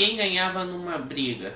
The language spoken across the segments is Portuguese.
Quem ganhava numa briga?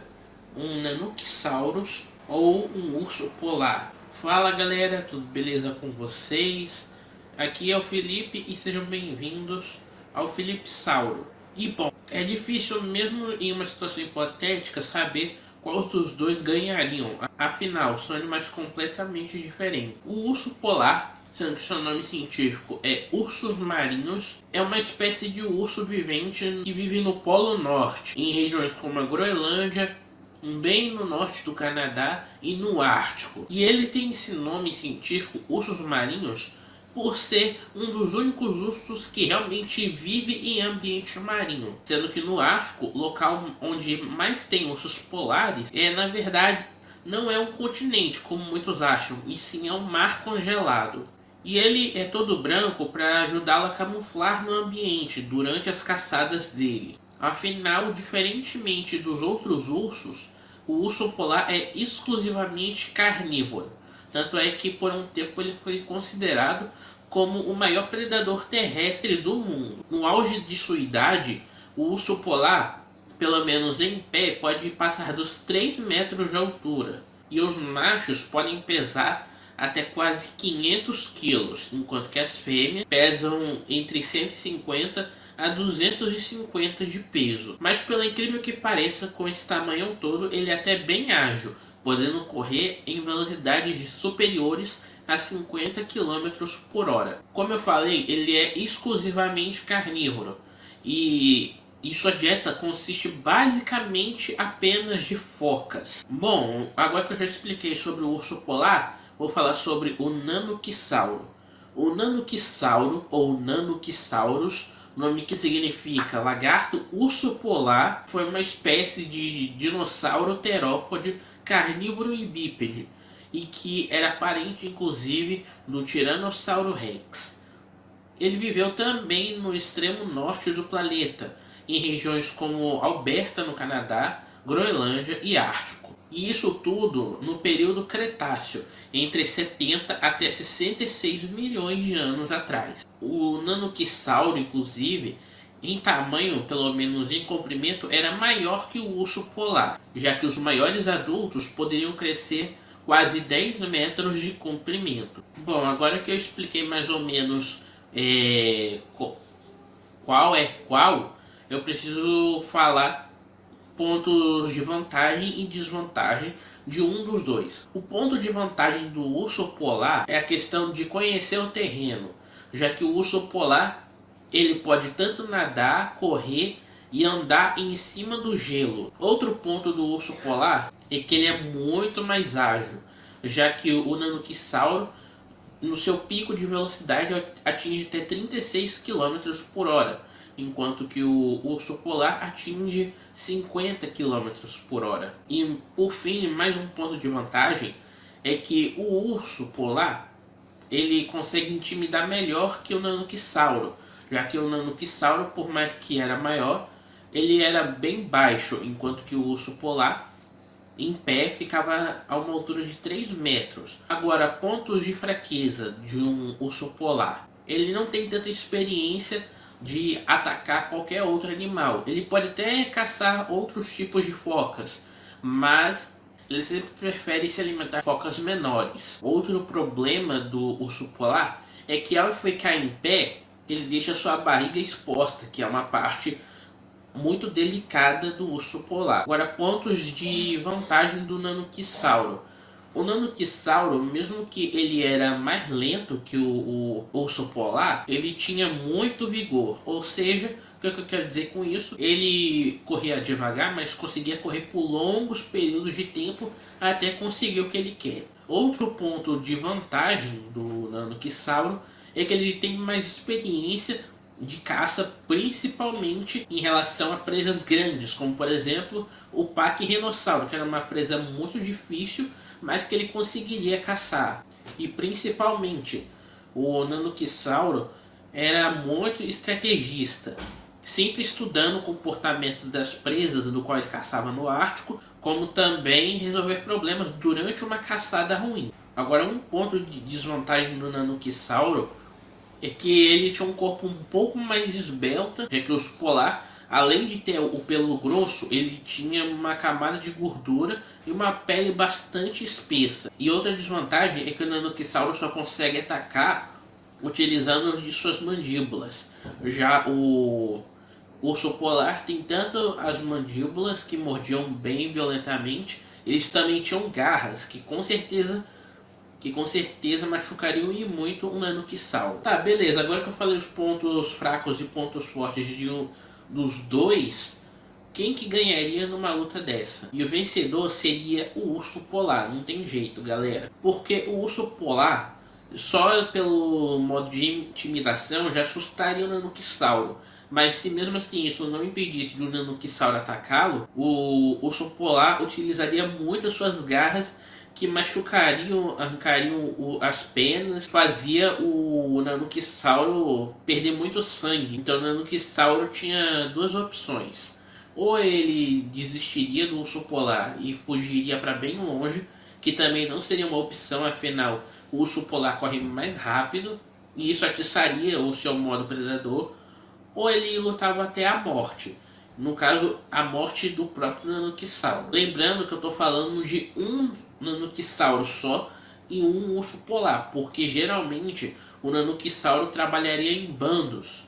Um Nanoxaurus ou um urso polar? Fala galera, tudo beleza com vocês? Aqui é o Felipe e sejam bem-vindos ao Felipe Sauro. E bom, é difícil mesmo em uma situação hipotética saber qual dos dois ganhariam. Afinal, são animais completamente diferentes. O urso polar, sendo que seu nome científico é Ursus marinus, é uma espécie de urso vivente que vive no Polo Norte, em regiões como a Groenlândia, bem no norte do Canadá e no Ártico. E ele tem esse nome científico, Ursus marinus, por ser um dos únicos ursos que realmente vive em ambiente marinho. Sendo que no Ártico, local onde mais tem ursos polares, na verdade não é um continente como muitos acham, e sim é um mar congelado. E ele é todo branco para ajudá-lo a camuflar no ambiente durante as caçadas dele. Afinal, diferentemente dos outros ursos, o urso polar é exclusivamente carnívoro. Tanto é que por um tempo ele foi considerado como o maior predador terrestre do mundo. No auge de sua idade, o urso polar, pelo menos em pé, pode passar dos 3 metros de altura. E os machos podem pesar até quase 500 quilos, enquanto que as fêmeas pesam entre 150 a 250 de peso. Mas pelo incrível que pareça, com esse tamanho todo, ele é até bem ágil, podendo correr em velocidades superiores a 50 km por hora. Como eu falei, ele é exclusivamente carnívoro e sua dieta consiste basicamente apenas de focas. Bom, agora que eu já expliquei sobre o urso polar, vou falar sobre o Nanoxauro. O Nanoxauro ou Nanoxaurus, nome que significa lagarto urso polar, foi uma espécie de dinossauro terópode carnívoro e bípede, e que era parente inclusive do Tiranossauro Rex. Ele viveu também no extremo norte do planeta, em regiões como Alberta no Canadá, Groenlândia e Ártico. E isso tudo no período Cretáceo, entre 70 até 66 milhões de anos atrás. O Nanoxauro, inclusive, em tamanho, pelo menos em comprimento, era maior que o urso polar, já que os maiores adultos poderiam crescer quase 10 metros de comprimento. Bom, agora que eu expliquei mais ou menos qual é qual, eu preciso falar pontos de vantagem e desvantagem de um dos dois. O ponto de vantagem do urso polar é a questão de conhecer o terreno, já que o urso polar ele pode tanto nadar, correr e andar em cima do gelo. Outro ponto do urso polar é que ele é muito mais ágil, já que o Nanoxauro no seu pico de velocidade atinge até 36 km por hora, enquanto que o urso polar atinge 50 km por hora. E por fim, mais um ponto de vantagem é que o urso polar ele consegue intimidar melhor que o Nanoxauro, já que o Nanoxauro, por mais que era maior, ele era bem baixo, enquanto que o urso polar em pé ficava a uma altura de 3 metros. Agora, pontos de fraqueza de um urso polar. Ele não tem tanta experiência de atacar qualquer outro animal. Ele pode até caçar outros tipos de focas, mas ele sempre prefere se alimentar de focas menores. Outro problema do urso polar é que ao ficar em pé, ele deixa sua barriga exposta, que é uma parte muito delicada do urso polar. Agora, pontos de vantagem do Nanoxauro. O Nanoxauro, mesmo que ele era mais lento que o urso polar, ele tinha muito vigor. Ou seja, o que eu quero dizer com isso? Ele corria devagar, mas conseguia correr por longos períodos de tempo até conseguir o que ele quer. Outro ponto de vantagem do Nanoxauro é que ele tem mais experiência de caça, principalmente em relação a presas grandes, como por exemplo o paquirrinossauro, que era uma presa muito difícil, mas que ele conseguiria caçar. E principalmente o Nanoxauro era muito estrategista, sempre estudando o comportamento das presas do qual ele caçava no Ártico, como também resolver problemas durante uma caçada ruim. Agora, um ponto de desvantagem do Nanoxauro é que ele tinha um corpo um pouco mais esbelto, já que o urso polar além de ter o pelo grosso, ele tinha uma camada de gordura e uma pele bastante espessa. E outra desvantagem é que o Nanoquissauro só consegue atacar utilizando de suas mandíbulas. Já o urso polar tem tanto as mandíbulas que mordiam bem violentamente, eles também tinham garras que com certeza machucariam e muito um Nanoquissauro. Tá, beleza, agora que eu falei os pontos fracos e pontos fortes dos dois, quem que ganharia numa luta dessa? E o vencedor seria o urso polar, não tem jeito, galera. Porque o urso polar, só pelo modo de intimidação, já assustaria o Nanoquissauro. Mas se mesmo assim isso não impedisse do Nanoquissauro atacá-lo, o urso polar utilizaria muito as suas garras que machucariam, arrancariam as penas, fazia o Nanoquissauro perder muito sangue. Então o Nanoquissauro tinha duas opções. Ou ele desistiria do urso polar e fugiria para bem longe, que também não seria uma opção, afinal o urso polar corre mais rápido e isso atiçaria o seu modo predador, ou ele lutava até a morte. No caso, a morte do próprio Nanoquissauro. Lembrando que eu estou falando de um Nanoquissauro só e um urso polar, porque geralmente o Nanoquissauro trabalharia em bandos.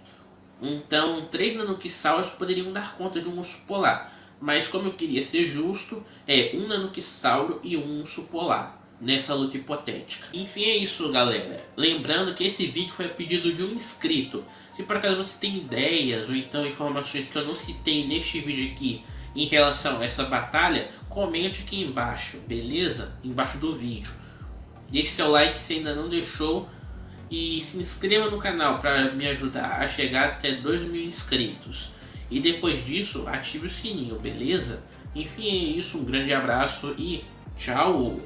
Então, 3 Nanoquissauros poderiam dar conta de um urso polar. Mas como eu queria ser justo, é um Nanoquissauro e um urso polar nessa luta hipotética. Enfim, é isso, galera. Lembrando que esse vídeo foi a pedido de um inscrito. Se por acaso você tem ideias ou então informações que eu não citei neste vídeo aqui em relação a essa batalha, comente aqui embaixo, beleza? Embaixo do vídeo. Deixe seu like se ainda não deixou e se inscreva no canal para me ajudar a chegar até 2.000 inscritos. E depois disso, ative o sininho, beleza? Enfim, é isso. Um grande abraço e tchau!